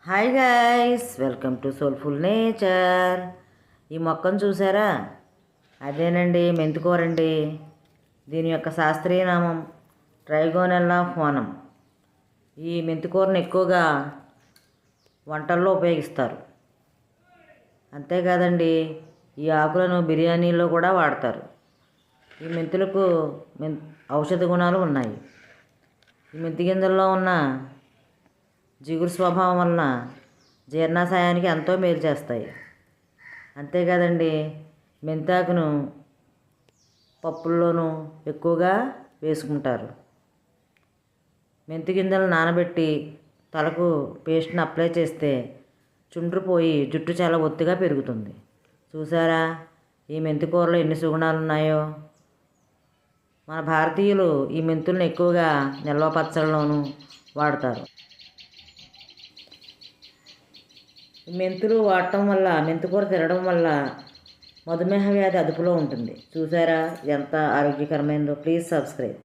Hi guys, welcome to soulful nature. ఈ మొక్కను చూసారా? అదేనండి మెంతికూర అండి. దీని యొక్క శాస్త్రీయ నామం ట్రైగోనెల్లా ఫోనం. ఈ మెంతికూరను ఎక్కువగా వంటల్లో ఉపయోగిస్తారు. అంతేకాదండి, ఈ ఆకులను బిర్యానీలో కూడా వాడతారు. ఈ మెంతులకు ఔషధ గుణాలు ఉన్నాయి. ఈ మెంతి గింజల్లో ఉన్న జిగురు స్వభావం వలన జీర్ణాశయానికి ఎంతో మేలు చేస్తాయి. అంతేకాదండి, మెంతాకును పప్పుల్లోనూ ఎక్కువగా వేసుకుంటారు. మెంతి గింజలు నానబెట్టి తలకు పేస్ట్ని అప్లై చేస్తే చుండ్రు పోయి జుట్టు చాలా ఒత్తుగా పెరుగుతుంది. చూసారా ఈ మెంతి కూరలో ఎన్ని సుగుణాలు ఉన్నాయో. మన భారతీయులు ఈ మెంతులను ఎక్కువగా నిల్వ పచ్చళ్ళలోనూ వాడతారు. మెంతులు వాడటం వల్ల, మెంతికూర తినడం వల్ల మధుమేహ వ్యాధి అదుపులో ఉంటుంది. చూసారా ఎంత ఆరోగ్యకరమైనదో. Please subscribe.